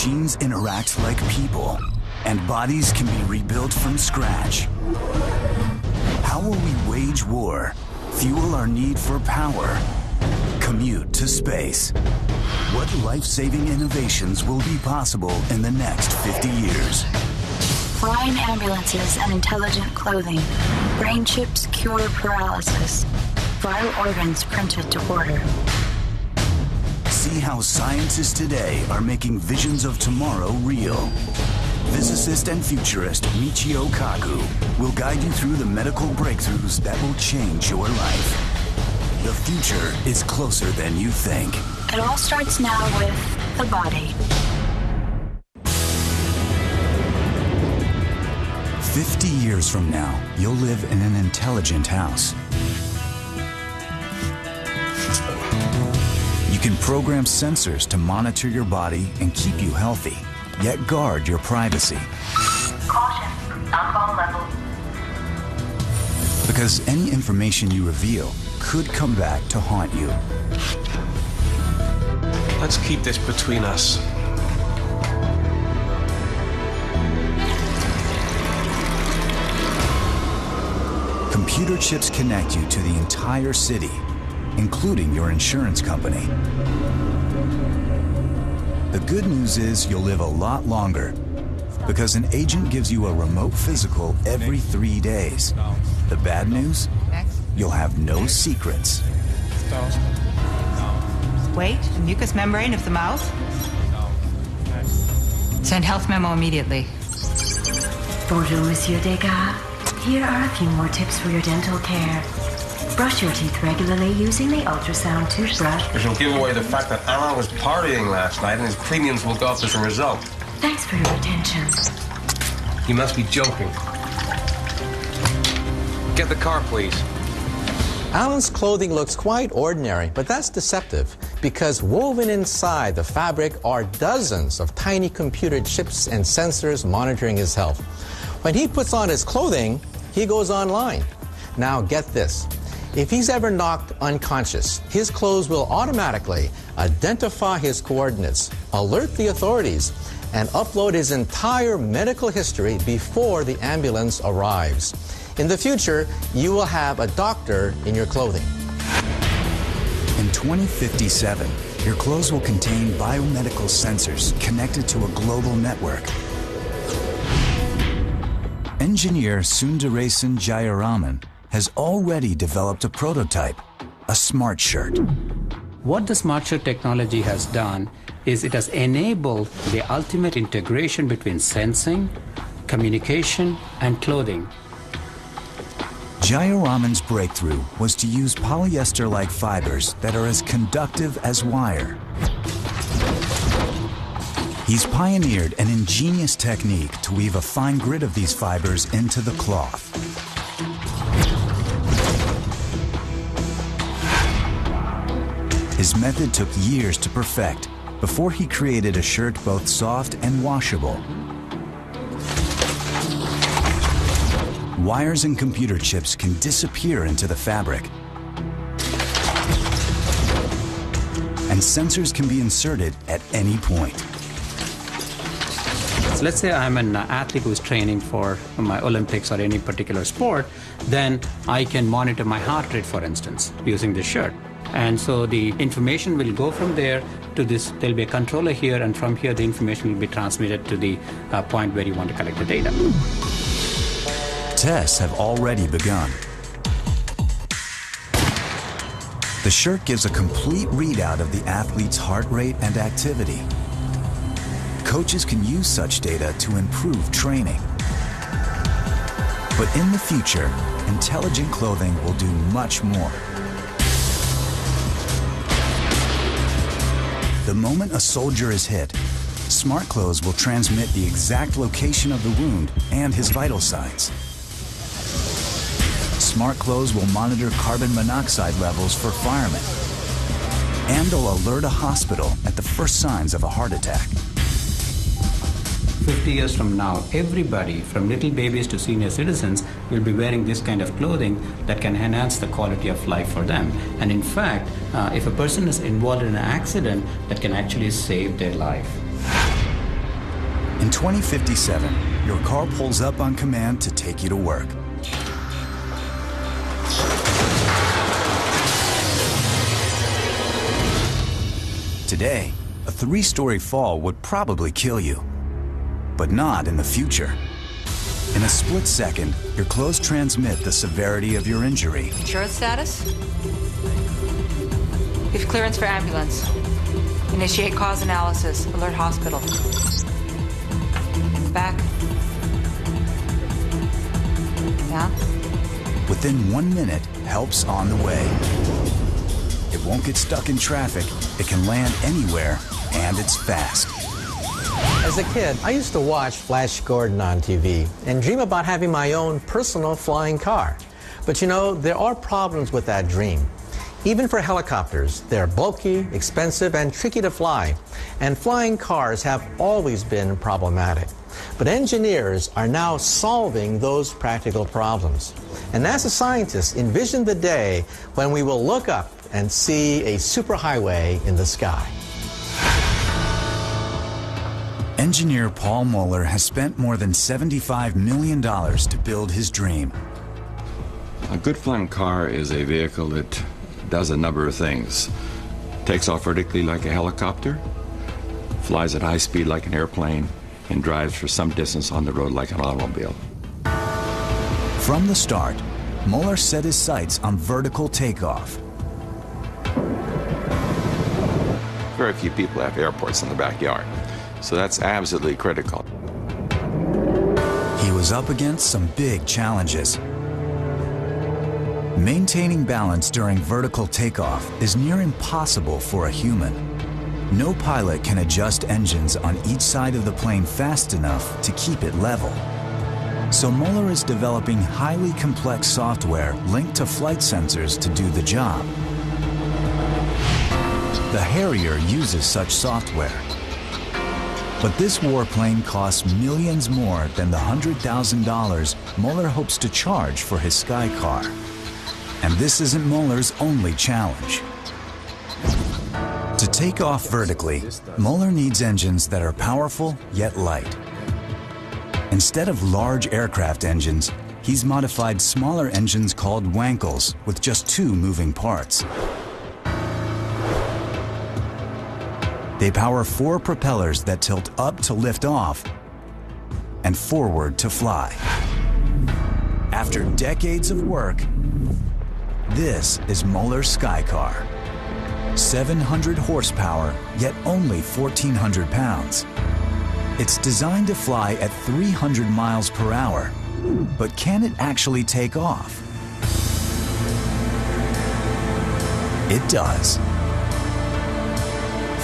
machines interact like people, and bodies can be rebuilt from scratch. How will we wage war, fuel our need for power, commute to space? What life-saving innovations will be possible in the next 50 years? Flying ambulances and intelligent clothing. Brain chips cure paralysis. Vital organs printed to order. See how scientists today are making visions of tomorrow real. Physicist and futurist Michio Kaku will guide you through the medical breakthroughs that will change your life. The future is closer than you think. It all starts now with the body. 50 years from now, you'll live in an intelligent house. You can program sensors to monitor your body and keep you healthy, yet guard your privacy. Caution, alcohol level. Because any information you reveal could come back to haunt you. Let's keep this between us. Computer chips connect you to the entire city, including your insurance company. The good news is you'll live a lot longer because an agent gives you a remote physical every 3 days. The bad news? You'll have no secrets. Wait, the mucous membrane of the mouth? Send health memo immediately. Bonjour, Monsieur Degas. Here are a few more tips for your dental care. Brush your teeth regularly using the ultrasound toothbrush. Which will give away the fact that Alan was partying last night and his premiums will go up as a result. Thanks for your attention. You must be joking. Get the car, please. Alan's clothing looks quite ordinary, but that's deceptive because woven inside the fabric are dozens of tiny computer chips and sensors monitoring his health. When he puts on his clothing, he goes online. Now get this. If he's ever knocked unconscious, his clothes will automatically identify his coordinates, alert the authorities, and upload his entire medical history before the ambulance arrives. In the future, you will have a doctor in your clothing. In 2057, your clothes will contain biomedical sensors connected to a global network. Engineer Sundaresan Jayaraman has already developed a prototype, a smart shirt. What the smart shirt technology has done is it has enabled the ultimate integration between sensing, communication, and clothing. Jayaraman's breakthrough was to use polyester-like fibers that are as conductive as wire. He's pioneered an ingenious technique to weave a fine grid of these fibers into the cloth. His method took years to perfect before he created a shirt both soft and washable. Wires and computer chips can disappear into the fabric. And sensors can be inserted at any point. So let's say I'm an athlete who is training for my Olympics or any particular sport, then I can monitor my heart rate, for instance, using this shirt. And so the information will go from there to this. There'll be a controller here, and from here the information will be transmitted to the point where you want to collect the data. Tests have already begun. The shirt gives a complete readout of the athlete's heart rate and activity. Coaches can use such data to improve training. But in the future, intelligent clothing will do much more. The moment a soldier is hit, smart clothes will transmit the exact location of the wound and his vital signs. Smart clothes will monitor carbon monoxide levels for firemen, and they'll alert a hospital at the first signs of a heart attack. 50 years from now, everybody, from little babies to senior citizens, will be wearing this kind of clothing that can enhance the quality of life for them. And in fact, if a person is involved in an accident, that can actually save their life. In 2057, your car pulls up on command to take you to work. Today, a 3-story fall would probably kill you, but not in the future. In a split second, your clothes transmit the severity of your injury. Insurance status? We have clearance for ambulance. Initiate cause analysis. Alert hospital. Back. Yeah? Within 1 minute, help's on the way. It won't get stuck in traffic, it can land anywhere, and it's fast. As a kid, I used to watch Flash Gordon on TV and dream about having my own personal flying car. But you know, there are problems with that dream. Even for helicopters, they're bulky, expensive, and tricky to fly. And flying cars have always been problematic. But engineers are now solving those practical problems. And NASA scientists envision the day when we will look up and see a superhighway in the sky. Engineer Paul Mueller has spent more than $75 million to build his dream. A good flying car is a vehicle that does a number of things. Takes off vertically like a helicopter, flies at high speed like an airplane, and drives for some distance on the road like an automobile. From the start, Mueller set his sights on vertical takeoff. Very few people have airports in the backyard, so that's absolutely critical. He was up against some big challenges. Maintaining balance during vertical takeoff is near impossible for a human. No pilot can adjust engines on each side of the plane fast enough to keep it level. So Mueller is developing highly complex software linked to flight sensors to do the job. The Harrier uses such software. But this warplane costs millions more than the $100,000 Mueller hopes to charge for his Sky Car. And this isn't Mueller's only challenge. To take off vertically, Mueller needs engines that are powerful yet light. Instead of large aircraft engines, he's modified smaller engines called Wankels with just 2 moving parts. They power 4 propellers that tilt up to lift off and forward to fly. After decades of work, this is Mueller's Sky Car. 700 horsepower, yet only 1,400 pounds. It's designed to fly at 300 miles per hour, but can it actually take off? It does.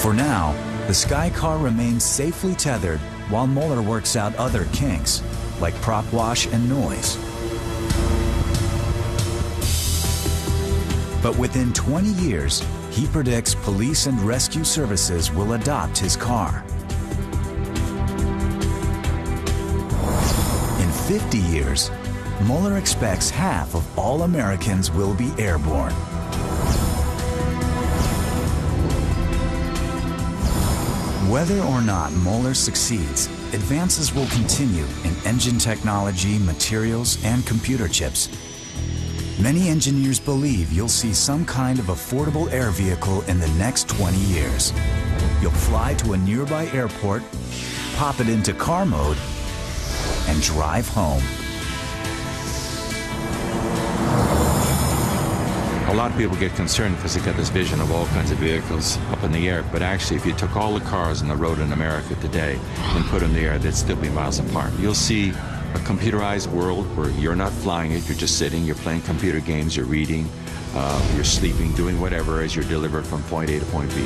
For now, the Sky Car remains safely tethered while Mueller works out other kinks, like prop wash and noise. But within 20 years, he predicts police and rescue services will adopt his car. In 50 years, Mueller expects half of all Americans will be airborne. Whether or not Mueller succeeds, advances will continue in engine technology, materials, and computer chips. Many engineers believe you'll see some kind of affordable air vehicle in the next 20 years. You'll fly to a nearby airport, pop it into car mode, and drive home. A lot of people get concerned because they got this vision of all kinds of vehicles up in the air, but actually if you took all the cars on the road in America today and put them in the air, they'd still be miles apart. You'll see a computerized world where you're not flying it, you're just sitting, you're playing computer games, you're reading, you're sleeping, doing whatever as you're delivered from point A to point B.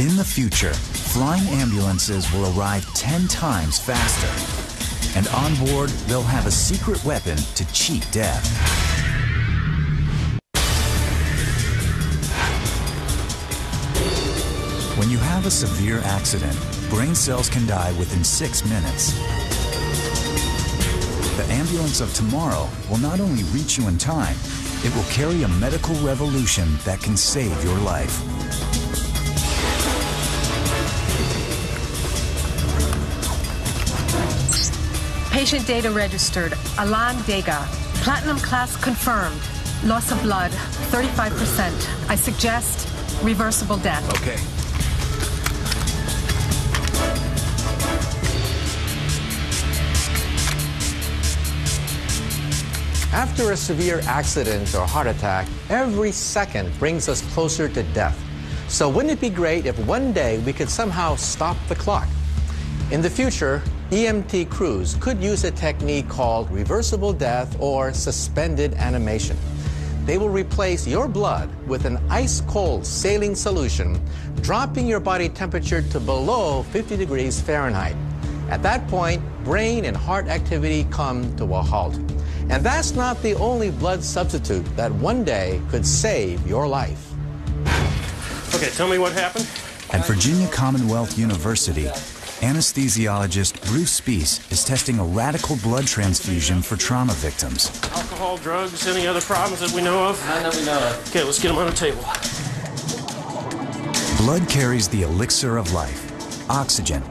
In the future, flying ambulances will arrive 10 times faster. And on board, they'll have a secret weapon to cheat death. When you have a severe accident, brain cells can die within 6 minutes. The ambulance of tomorrow will not only reach you in time, it will carry a medical revolution that can save your life. Patient data registered. Alan Dega. Platinum class confirmed. Loss of blood, 35%. I suggest reversible death. Okay. After a severe accident or heart attack, every second brings us closer to death. So wouldn't it be great if one day we could somehow stop the clock? In the future, EMT crews could use a technique called reversible death or suspended animation. They will replace your blood with an ice-cold saline solution, dropping your body temperature to below 50 degrees Fahrenheit. At that point, brain and heart activity come to a halt. And that's not the only blood substitute that one day could save your life. Okay, tell me what happened. At Virginia Commonwealth University, anesthesiologist Bruce Spiess is testing a radical blood transfusion for trauma victims. Alcohol, drugs, any other problems that we know of? None that we know of. Okay, let's get them on the table. Blood carries the elixir of life, oxygen.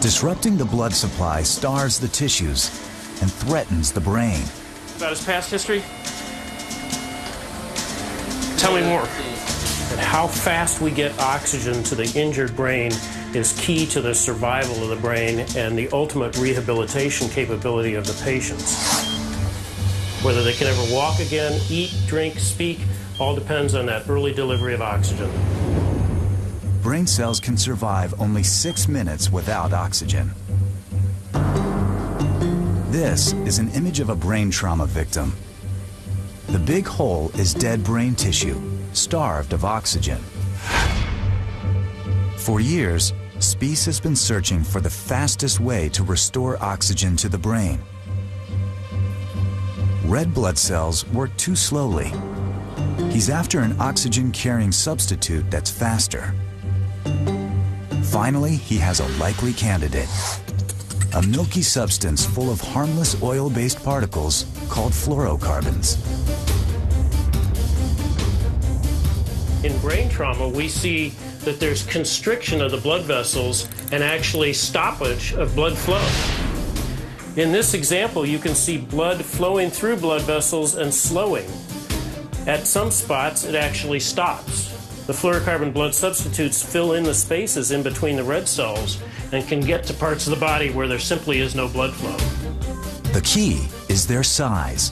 Disrupting the blood supply stars the tissues and threatens the brain. About his past history? Tell me more. And how fast we get oxygen to the injured brain is key to the survival of the brain and the ultimate rehabilitation capability of the patients. Whether they can ever walk again, eat, drink, speak, all depends on that early delivery of oxygen. Brain cells can survive only 6 minutes without oxygen. This is an image of a brain trauma victim. The big hole is dead brain tissue, starved of oxygen. For years, Spiess has been searching for the fastest way to restore oxygen to the brain. Red blood cells work too slowly. He's after an oxygen-carrying substitute that's faster. Finally, he has a likely candidate. A milky substance full of harmless oil-based particles called fluorocarbons. In brain trauma, we see that there's constriction of the blood vessels and actually stoppage of blood flow. In this example, you can see blood flowing through blood vessels and slowing. At some spots, it actually stops. The fluorocarbon blood substitutes fill in the spaces in between the red cells and can get to parts of the body where there simply is no blood flow. The key is their size.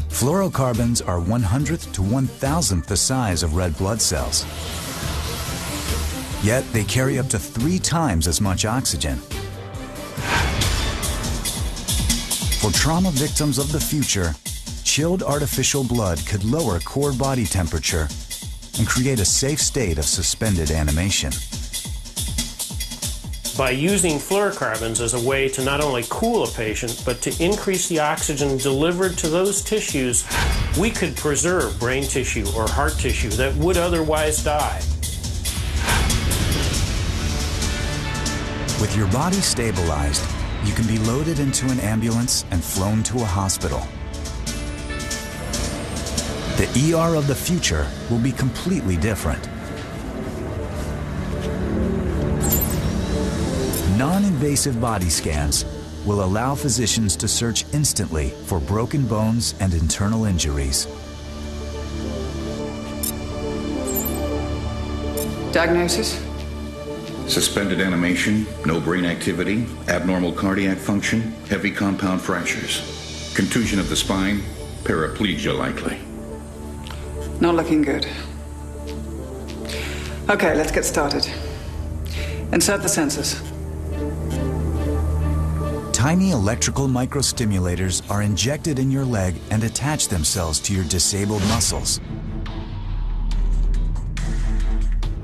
Fluorocarbons are 1/100th to 1,000th the size of red blood cells. Yet they carry up to 3 times as much oxygen. For trauma victims of the future, chilled artificial blood could lower core body temperature and create a safe state of suspended animation. By using fluorocarbons as a way to not only cool a patient, but to increase the oxygen delivered to those tissues, we could preserve brain tissue or heart tissue that would otherwise die. With your body stabilized, you can be loaded into an ambulance and flown to a hospital. The ER of the future will be completely different. Non-invasive body scans will allow physicians to search instantly for broken bones and internal injuries. Diagnosis? Suspended animation, no brain activity, abnormal cardiac function, heavy compound fractures. Contusion of the spine, paraplegia likely. Not looking good. Okay, let's get started. Insert the sensors. Tiny electrical microstimulators are injected in your leg and attach themselves to your disabled muscles.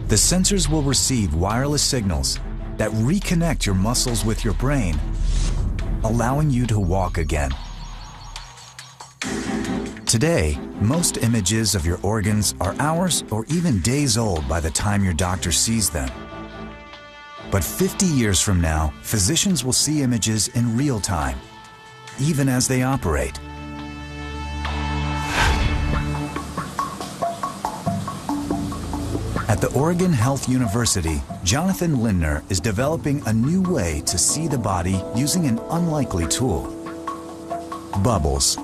The sensors will receive wireless signals that reconnect your muscles with your brain, allowing you to walk again. Today, most images of your organs are hours or even days old by the time your doctor sees them. But 50 years from now, physicians will see images in real time, even as they operate. At the Oregon Health University, Jonathan Lindner is developing a new way to see the body using an unlikely tool: bubbles.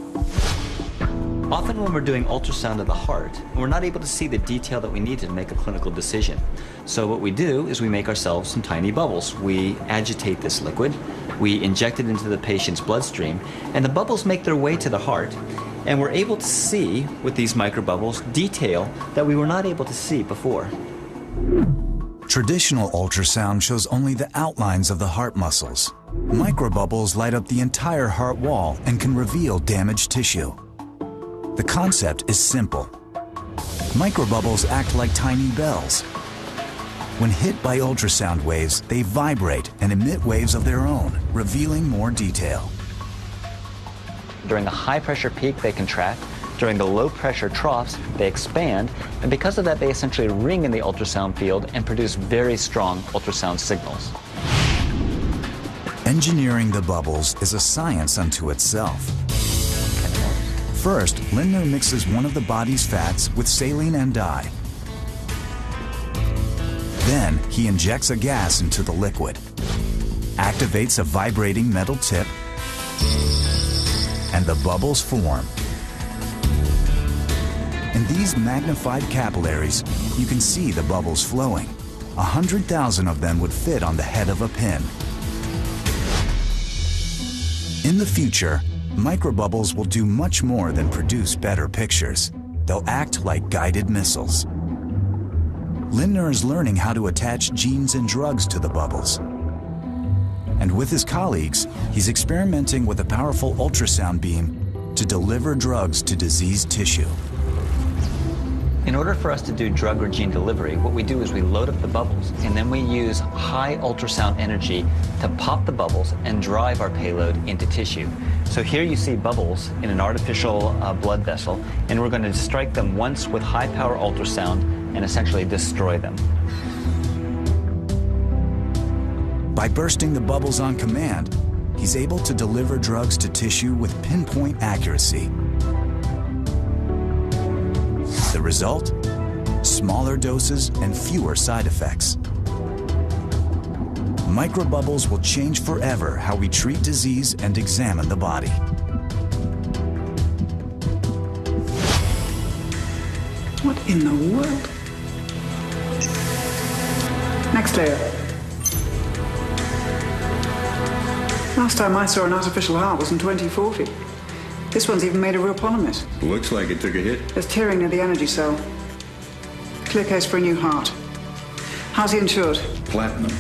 Often when we're doing ultrasound of the heart, we're not able to see the detail that we need to make a clinical decision. So what we do is we make ourselves some tiny bubbles. We agitate this liquid, we inject it into the patient's bloodstream, and the bubbles make their way to the heart, and we're able to see, with these microbubbles, detail that we were not able to see before. Traditional ultrasound shows only the outlines of the heart muscles. Microbubbles light up the entire heart wall and can reveal damaged tissue. The concept is simple. Microbubbles act like tiny bells. When hit by ultrasound waves, they vibrate and emit waves of their own, revealing more detail. During the high-pressure peak, they contract. During the low-pressure troughs, they expand. And because of that, they essentially ring in the ultrasound field and produce very strong ultrasound signals. Engineering the bubbles is a science unto itself. First, Lindner mixes one of the body's fats with saline and dye. Then, he injects a gas into the liquid, activates a vibrating metal tip, and the bubbles form. In these magnified capillaries, you can see the bubbles flowing. 100,000 of them would fit on the head of a pin. In the future, microbubbles will do much more than produce better pictures. They'll act like guided missiles. Lindner is learning how to attach genes and drugs to the bubbles. And with his colleagues, he's experimenting with a powerful ultrasound beam to deliver drugs to diseased tissue. In order for us to do drug or gene delivery, what we do is we load up the bubbles, and then we use high ultrasound energy to pop the bubbles and drive our payload into tissue. So here you see bubbles in an artificial blood vessel, and we're going to strike them once with high-power ultrasound and essentially destroy them. By bursting the bubbles on command, he's able to deliver drugs to tissue with pinpoint accuracy. The result? Smaller doses and fewer side effects. Microbubbles will change forever how we treat disease and examine the body. What in the world? Next layer. Last time I saw an artificial heart was in 2040. This one's even made of real polymers. Looks like it took a hit. There's tearing near the energy cell. Clear case for a new heart. How's he insured? Platinum.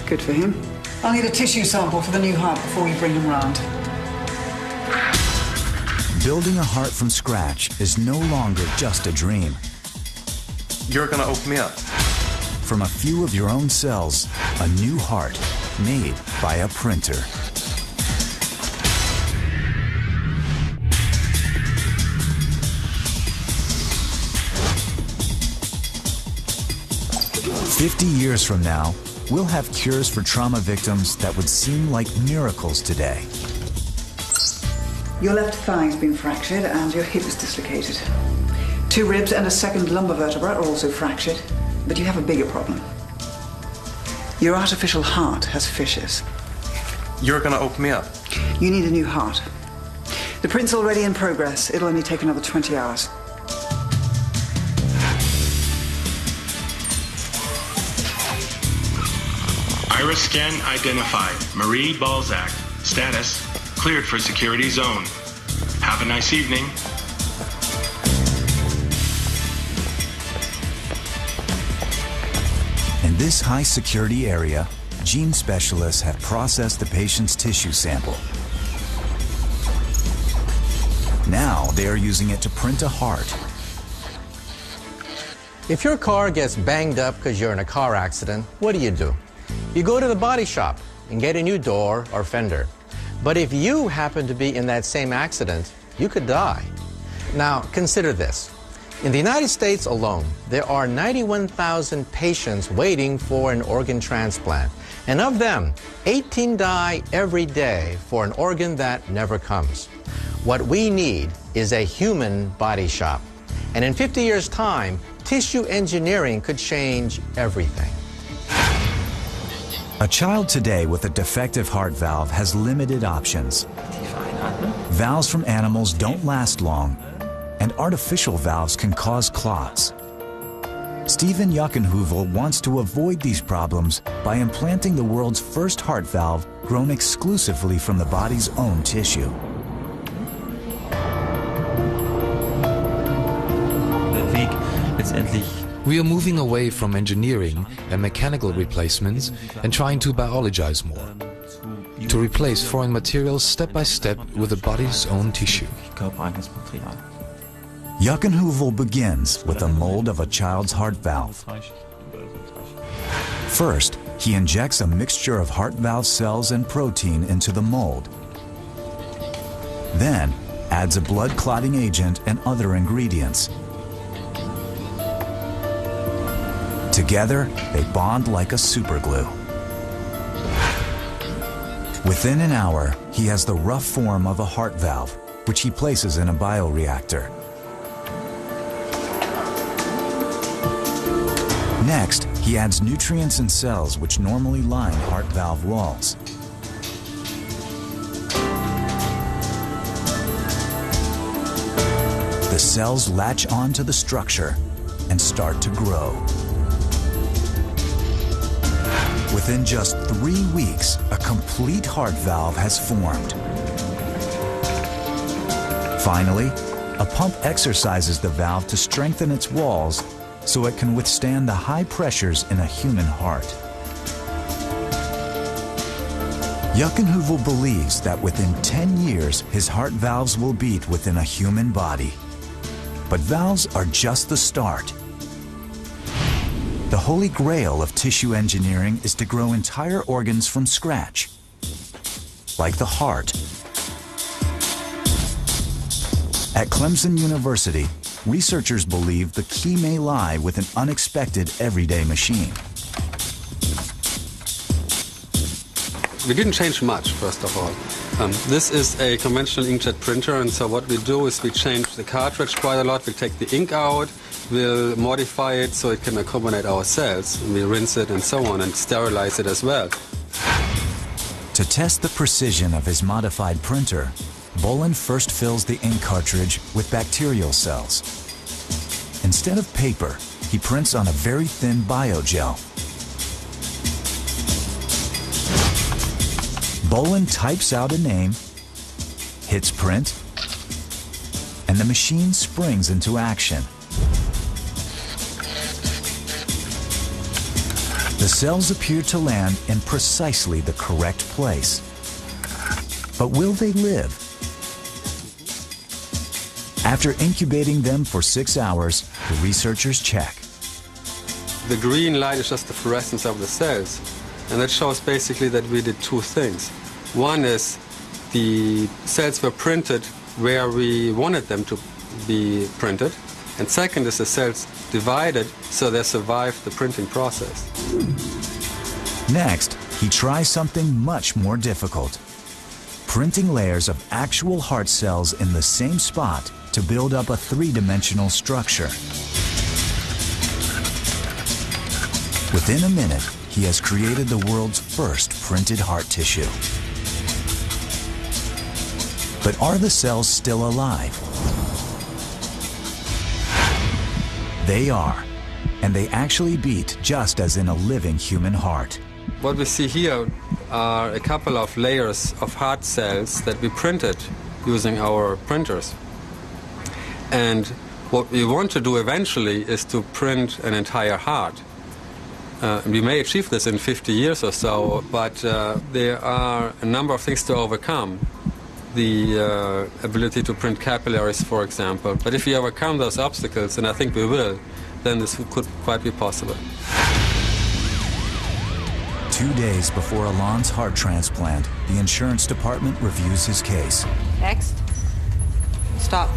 Good for him. I'll need a tissue sample for the new heart before we bring him round. Building a heart from scratch is no longer just a dream. You're gonna open me up. From a few of your own cells, a new heart made by a printer. "50 years from now, we'll have cures for trauma victims that would seem like miracles today." Your left thigh's been fractured and your hip is dislocated. 2 ribs and a second lumbar vertebra are also fractured, but you have a bigger problem. Your artificial heart has fissures. You're gonna open me up. You need a new heart. The print's already in progress. It'll only take another 20 hours. Iris scan identified. Marie Balzac. Status, cleared for security zone. Have a nice evening. In this high-security area, gene specialists have processed the patient's tissue sample. Now they are using it to print a heart. If your car gets banged up because you're in a car accident, what do? You go to the body shop and get a new door or fender. But if you happen to be in that same accident, you could die. Now, consider this. In the United States alone, there are 91,000 patients waiting for an organ transplant. And of them, 18 die every day for an organ that never comes. What we need is a human body shop. And in 50 years' time, tissue engineering could change everything. A child today with a defective heart valve has limited options. Valves from animals don't last long, and artificial valves can cause clots. Stephen Yuckenheuvel wants to avoid these problems by implanting the world's first heart valve grown exclusively from the body's own tissue. We are moving away from engineering and mechanical replacements and trying to biologize more, to replace foreign materials step by step with the body's own tissue. Yuckenheuvel begins with a mold of a child's heart valve. First, he injects a mixture of heart valve cells and protein into the mold. Then, adds a blood clotting agent and other ingredients. Together, they bond like a superglue. Within an hour, he has the rough form of a heart valve, which he places in a bioreactor. Next, he adds nutrients and cells which normally line heart valve walls. The cells latch onto the structure and start to grow. Within just 3 weeks, a complete heart valve has formed. Finally, a pump exercises the valve to strengthen its walls so it can withstand the high pressures in a human heart. Yuckenheuvel believes that within 10 years, his heart valves will beat within a human body. But valves are just the start. The holy grail of tissue engineering is to grow entire organs from scratch, like the heart. At Clemson University, researchers believe the key may lie with an unexpected everyday machine. We didn't change much, first of all. This is a conventional inkjet printer, and so what we do is we change the cartridge quite a lot. We take the ink out, we'll modify it so it can accommodate our cells. We rinse it and so on, and sterilize it as well. To test the precision of his modified printer, Bolin first fills the ink cartridge with bacterial cells. Instead of paper, he prints on a very thin biogel. Bolin types out a name, hits print, and the machine springs into action. The cells appear to land in precisely the correct place. But will they live? After incubating them for 6 hours, the researchers check. The green light is just the fluorescence of the cells, and that shows basically that we did two things. One is the cells were printed where we wanted them to be printed, and second is the cells divided so they survived the printing process. Next, he tries something much more difficult. Printing layers of actual heart cells in the same spot to build up a three-dimensional structure. Within a minute, he has created the world's first printed heart tissue. But are the cells still alive? They are, and they actually beat just as in a living human heart. What we see here are a couple of layers of heart cells that we printed using our printers. And what we want to do eventually is to print an entire heart. We may achieve this in 50 years or so, but there are a number of things to overcome. The ability to print capillaries, for example. But if we overcome those obstacles, and I think we will, then this could quite be possible. 2 days before Alain's heart transplant, the insurance department reviews his case. Next. Stop.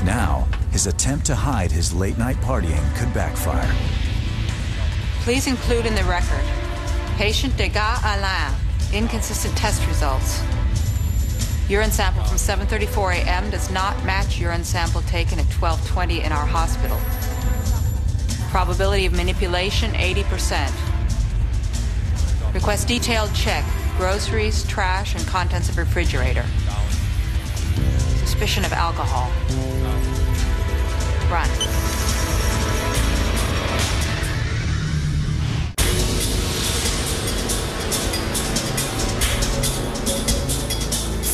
Now, his attempt to hide his late-night partying could backfire. Please include in the record, patient Degas Alain, inconsistent test results. Urine sample from 7:34 a.m. does not match urine sample taken at 12:20 in our hospital. Probability of manipulation, 80%. Request detailed check, groceries, trash, and contents of refrigerator. Suspicion of alcohol. Run.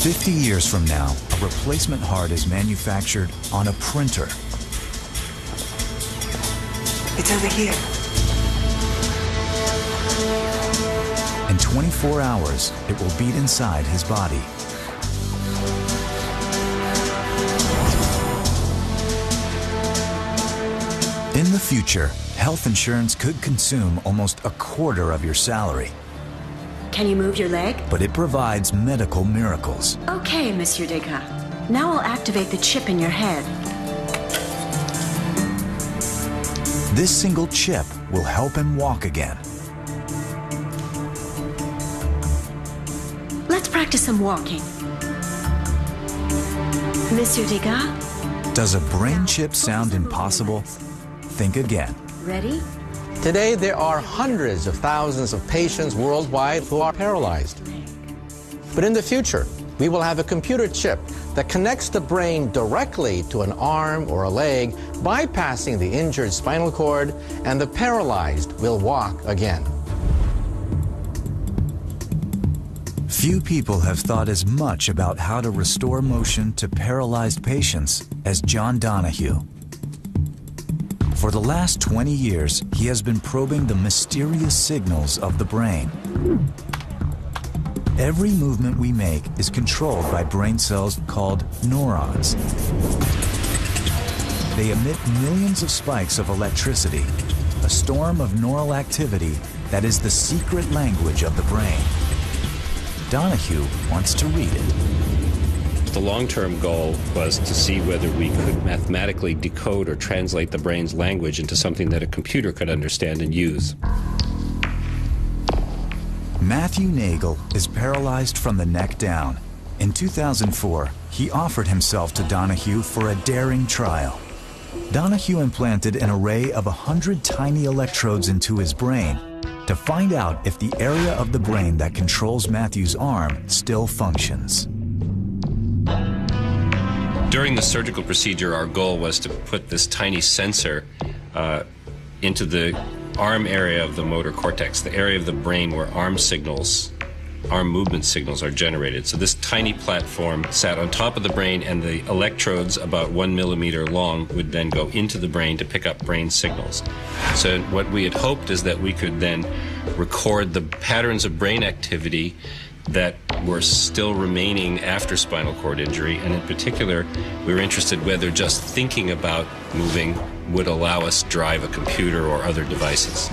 "50 years from now, a replacement heart is manufactured on a printer. It's over here. In 24 hours, it will beat inside his body. In the future, health insurance could consume almost a quarter of your salary, Can you move your leg? but it provides medical miracles. Okay, Monsieur Degas. Now I'll activate the chip in your head. This single chip will help him walk again. Let's practice some walking. Monsieur Degas, Does a brain chip sound impossible? Think again. ready? Today, there are hundreds of thousands of patients worldwide who are paralyzed. But in the future, we will have a computer chip that connects the brain directly to an arm or a leg, bypassing the injured spinal cord, and the paralyzed will walk again. Few people have thought as much about how to restore motion to paralyzed patients as John Donahue. For the last 20 years, he has been probing the mysterious signals of the brain. Every movement we make is controlled by brain cells called neurons. They emit millions of spikes of electricity, a storm of neural activity that is the secret language of the brain. Donahue wants to read it. The long-term goal was to see whether we could mathematically decode or translate the brain's language into something that a computer could understand and use. Matthew Nagel is paralyzed from the neck down. In 2004, he offered himself to Donahue for a daring trial. Donahue implanted an array of 100 tiny electrodes into his brain to find out if the area of the brain that controls Matthew's arm still functions. During the surgical procedure, our goal was to put this tiny sensor into the arm area of the motor cortex, the area of the brain where arm movement signals are generated. So this tiny platform sat on top of the brain, and the electrodes, about 1 millimeter long, would then go into the brain to pick up brain signals. So what we had hoped is that we could then record the patterns of brain activity that were still remaining after spinal cord injury, and in particular, we were interested whether just thinking about moving would allow us to drive a computer or other devices.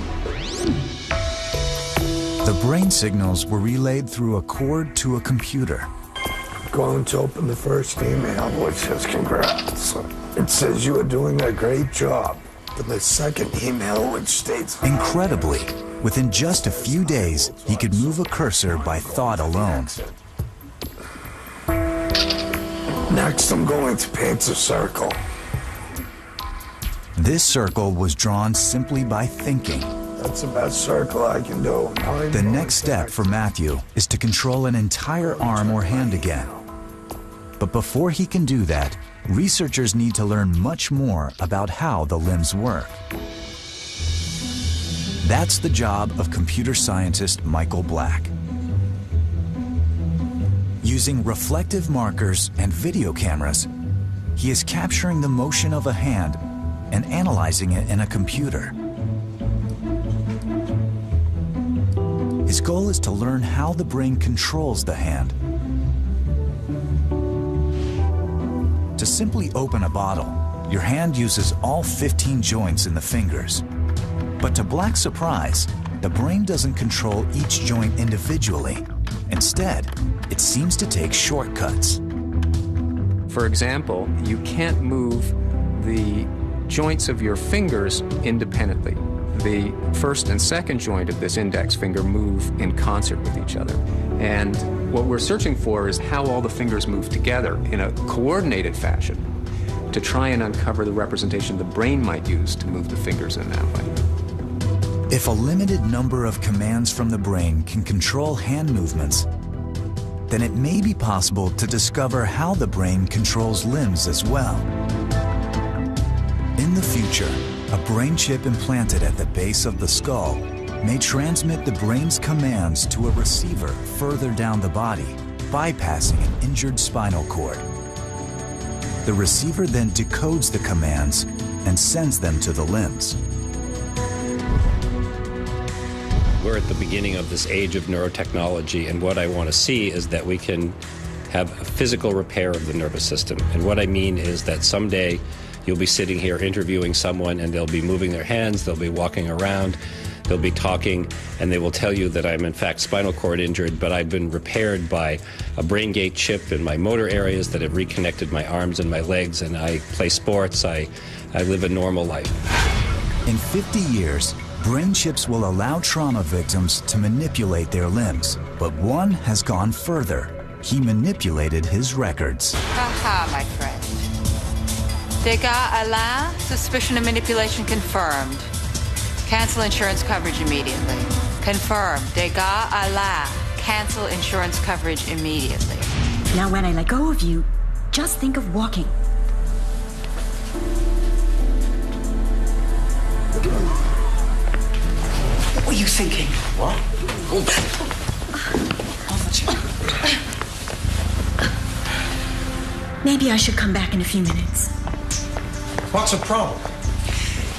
The brain signals were relayed through a cord to a computer. Going to open the first email, which says congrats. It says you are doing a great job. But the second email, which states... Incredibly, within just a few days, he could move a cursor by thought alone. Next, I'm going to paint a circle. This circle was drawn simply by thinking. That's the best circle I can do. The next step for Matthew is to control an entire arm or hand again. But before he can do that, researchers need to learn much more about how the limbs work. That's the job of computer scientist Michael Black. Using reflective markers and video cameras, he is capturing the motion of a hand and analyzing it in a computer. His goal is to learn how the brain controls the hand. To simply open a bottle, your hand uses all 15 joints in the fingers. But to Black's surprise, the brain doesn't control each joint individually. Instead, it seems to take shortcuts. For example, you can't move the joints of your fingers independently. The first and second joint of this index finger move in concert with each other. And what we're searching for is how all the fingers move together in a coordinated fashion. to try and uncover the representation the brain might use to move the fingers in that way. If a limited number of commands from the brain can control hand movements, then it may be possible to discover how the brain controls limbs as well. In the future, a brain chip implanted at the base of the skull may transmit the brain's commands to a receiver further down the body, bypassing an injured spinal cord. The receiver then decodes the commands and sends them to the limbs. We're at the beginning of this age of neurotechnology, and what I want to see is that we can have a physical repair of the nervous system. And what I mean is that someday you'll be sitting here interviewing someone and they'll be moving their hands, they'll be walking around, they'll be talking, and they will tell you that I'm in fact spinal cord injured, but I've been repaired by a BrainGate chip in my motor areas that have reconnected my arms and my legs, and I play sports, I live a normal life. In 50 years, brain chips will allow trauma victims to manipulate their limbs, but one has gone further. He manipulated his records. Haha, my friend. Degas Alain, suspicion of manipulation confirmed. Cancel insurance coverage immediately. Confirmed. Degas Alain, cancel insurance coverage immediately. Now when I let go of you, just think of walking. What were you thinking? What? Maybe I should come back in a few minutes. What's the problem?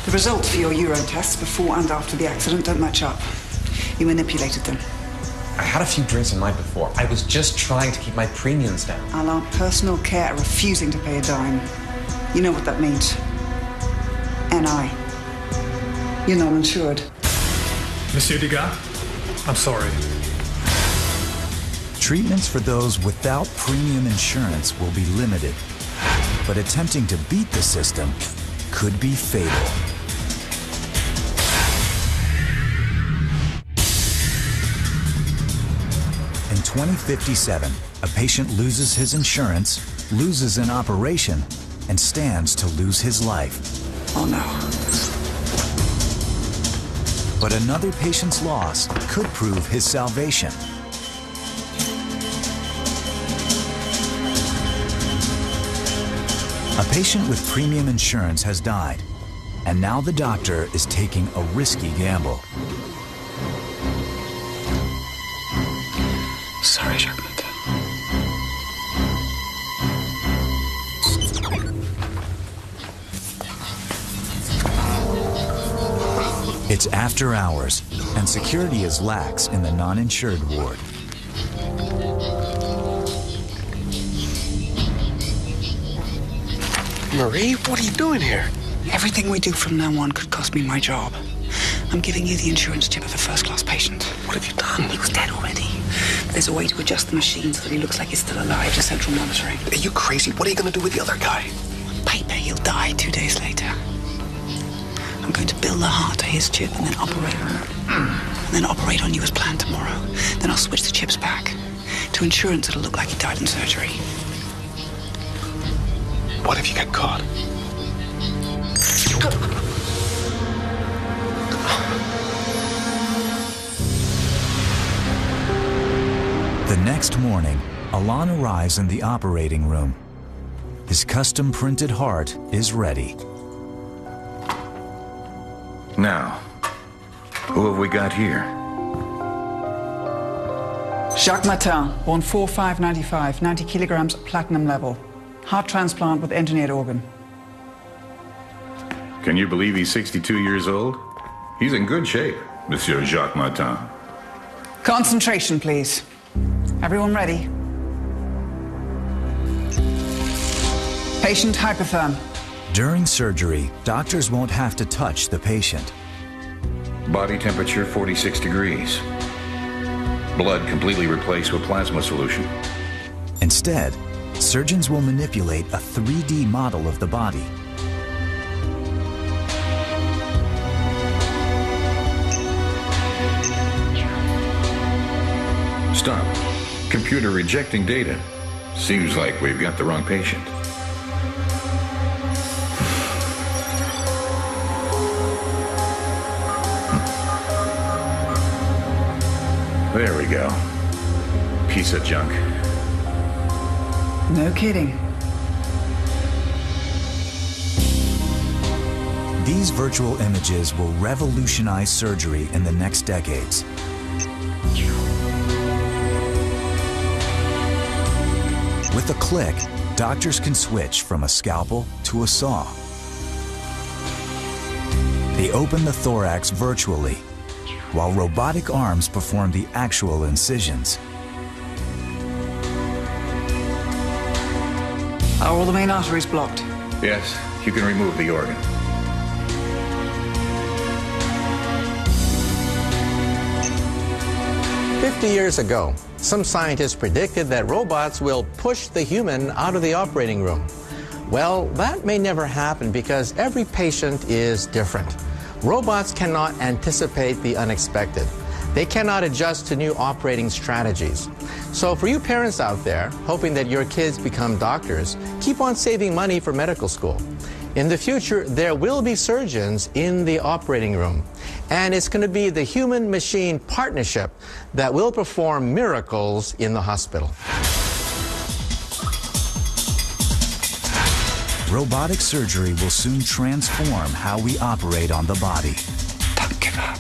The results for your urine tests before and after the accident don't match up. You manipulated them. I had a few drinks the night before. I was just trying to keep my premiums down. Alain, personal care refusing to pay a dime. You know what that means. NI. You're not insured. Monsieur Degas, I'm sorry. Treatments for those without premium insurance will be limited, but attempting to beat the system could be fatal. In 2057, a patient loses his insurance, loses an operation, and stands to lose his life. Oh no. But another patient's loss could prove his salvation. A patient with premium insurance has died, and now the doctor is taking a risky gamble. Sorry, Jacques. It's after hours, and security is lax in the non-insured ward. Marie, what are you doing here? Everything we do from now on could cost me my job. I'm giving you the insurance chip of a first-class patient. What have you done? He was dead already. There's a way to adjust the machine so that he looks like he's still alive to central monitoring. Are you crazy? What are you going to do with the other guy? On paper, he'll die 2 days later. I'm going to build the heart to his chip and then operate on it. And then operate on you as planned tomorrow. Then I'll switch the chips back. To insurance, it'll look like he died in surgery. What if you get caught? The next morning, Alain arrives in the operating room. His custom-printed heart is ready. Now, who have we got here? Jacques Martin, born 4/5/95, 90 kilograms platinum level. Heart transplant with engineered organ. Can you believe he's 62 years old? He's in good shape, Monsieur Jacques Martin. Concentration, please. Everyone ready? Patient hypotherm. During surgery, doctors won't have to touch the patient. Body temperature 46 degrees. Blood completely replaced with plasma solution. Instead, surgeons will manipulate a 3D model of the body. Stop. Computer rejecting data. Seems like we've got the wrong patient. There we go. Piece of junk. No kidding. These virtual images will revolutionize surgery in the next decades. With a click, doctors can switch from a scalpel to a saw. They open the thorax virtually, while robotic arms perform the actual incisions. Are all the main arteries blocked? Yes, you can remove the organ. Years ago, some scientists predicted that robots will push the human out of the operating room. Well, that may never happen because every patient is different. Robots cannot anticipate the unexpected. They cannot adjust to new operating strategies. So for you parents out there, hoping that your kids become doctors, keep on saving money for medical school. In the future, there will be surgeons in the operating room. And it's going to be the human-machine partnership that will perform miracles in the hospital. Robotic surgery will soon transform how we operate on the body. Don't give up.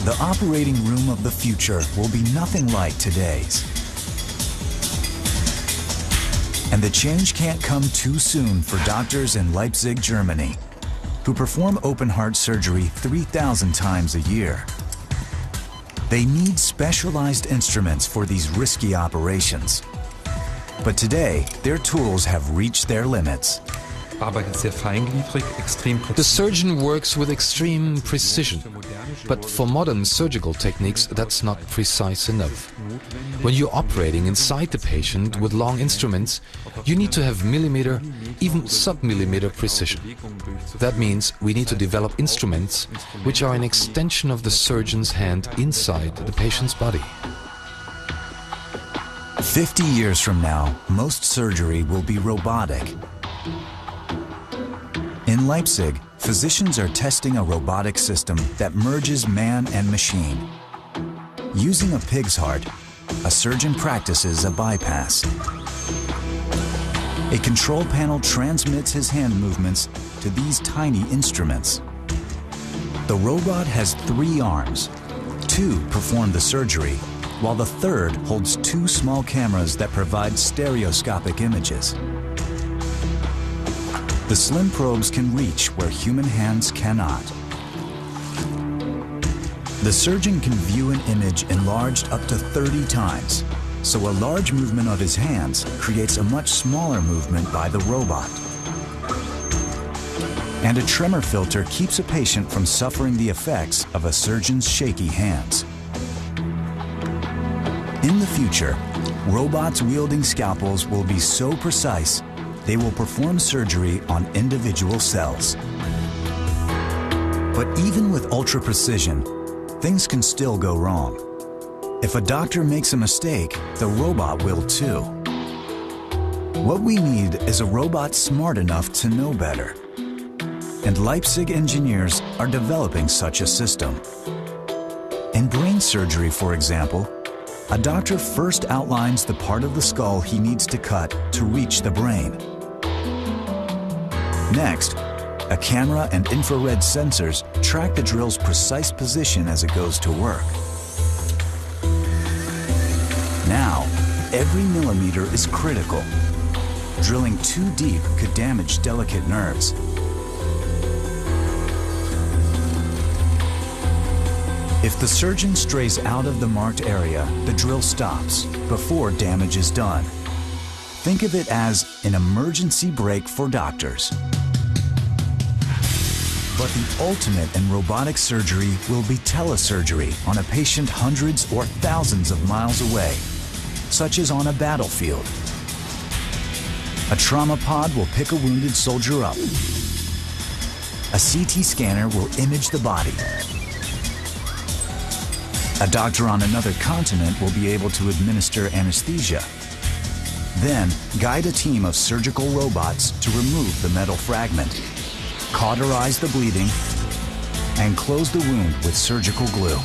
The operating room of the future will be nothing like today's. And the change can't come too soon for doctors in Leipzig, Germany, who perform open-heart surgery 3,000 times a year. They need specialized instruments for these risky operations. But today, their tools have reached their limits. The surgeon works with extreme precision, but for modern surgical techniques that's not precise enough. When you're operating inside the patient with long instruments, you need to have millimeter, even sub-millimeter precision. That means we need to develop instruments which are an extension of the surgeon's hand inside the patient's body. 50 years from now, most surgery will be robotic. In Leipzig, physicians are testing a robotic system that merges man and machine. Using a pig's heart, a surgeon practices a bypass. A control panel transmits his hand movements to these tiny instruments. The robot has 3 arms. 2 perform the surgery, while the third holds 2 small cameras that provide stereoscopic images. The slim probes can reach where human hands cannot. The surgeon can view an image enlarged up to 30 times, so a large movement of his hands creates a much smaller movement by the robot. And a tremor filter keeps a patient from suffering the effects of a surgeon's shaky hands. In the future, robots wielding scalpels will be so precise they will perform surgery on individual cells. But even with ultra precision, things can still go wrong. If a doctor makes a mistake, the robot will too. What we need is a robot smart enough to know better. And Leipzig engineers are developing such a system. In brain surgery, for example, a doctor first outlines the part of the skull he needs to cut to reach the brain. Next, a camera and infrared sensors track the drill's precise position as it goes to work. Now, every millimeter is critical. Drilling too deep could damage delicate nerves. If the surgeon strays out of the marked area, the drill stops before damage is done. Think of it as an emergency brake for doctors. But the ultimate in robotic surgery will be telesurgery on a patient hundreds or thousands of miles away, such as on a battlefield. A trauma pod will pick a wounded soldier up. A CT scanner will image the body. A doctor on another continent will be able to administer anesthesia. Then, guide a team of surgical robots to remove the metal fragment. cauterize the bleeding, and close the wound with surgical glue.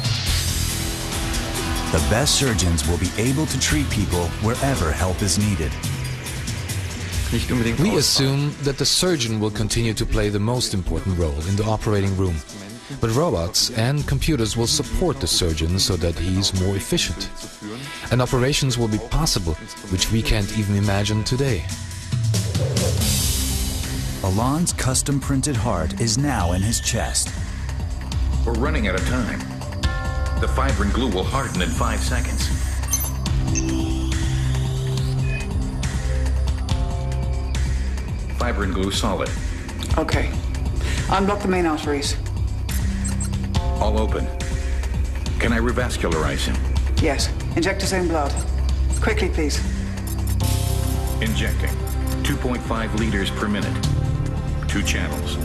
The best surgeons will be able to treat people wherever help is needed. We assume that the surgeon will continue to play the most important role in the operating room, but robots and computers will support the surgeon so that he is more efficient. And operations will be possible, which we can't even imagine today. Alain's custom-printed heart is now in his chest. We're running out of time. The fibrin glue will harden in 5 seconds. Fibrin glue solid. Okay. Unblock the main arteries. All open. Can I revascularize him? Yes. Inject his own blood. Quickly, please. Injecting. 2.5 liters per minute. 2 channels.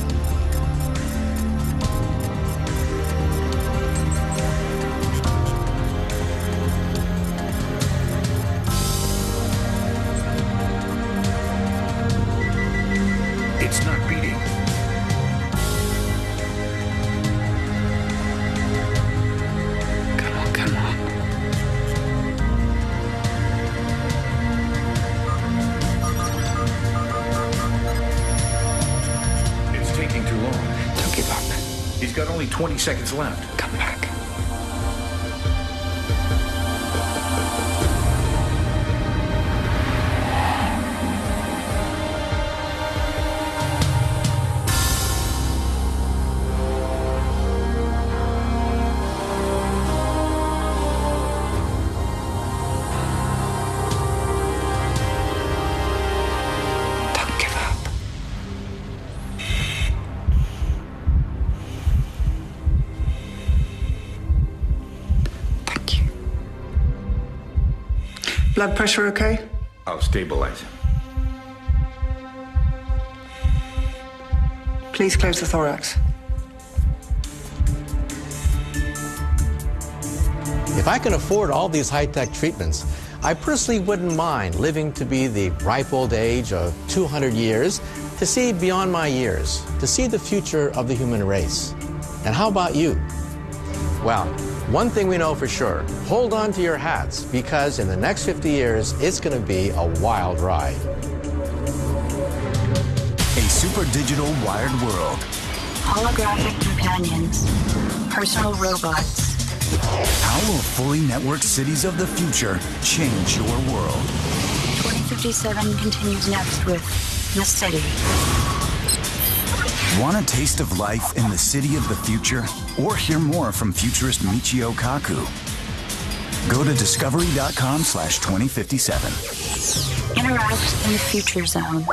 It's not beating. Come on, come on. It's taking too long. Don't give up. He's got only 20 seconds left. Come back. Blood pressure okay? I'll stabilize him. Please close the thorax. If I can afford all these high-tech treatments, I personally wouldn't mind living to be the ripe old age of 200 years, to see beyond my years, to see the future of the human race. And how about you? Well, one thing we know for sure, hold on to your hats, because in the next 50 years, it's going to be a wild ride. A super digital wired world. Holographic companions. Personal robots. How will fully networked cities of the future change your world? 2057 continues next with The City. Want a taste of life in the city of the future? Or hear more from futurist Michio Kaku? Go to discovery.com/2057. Interact in the future zone.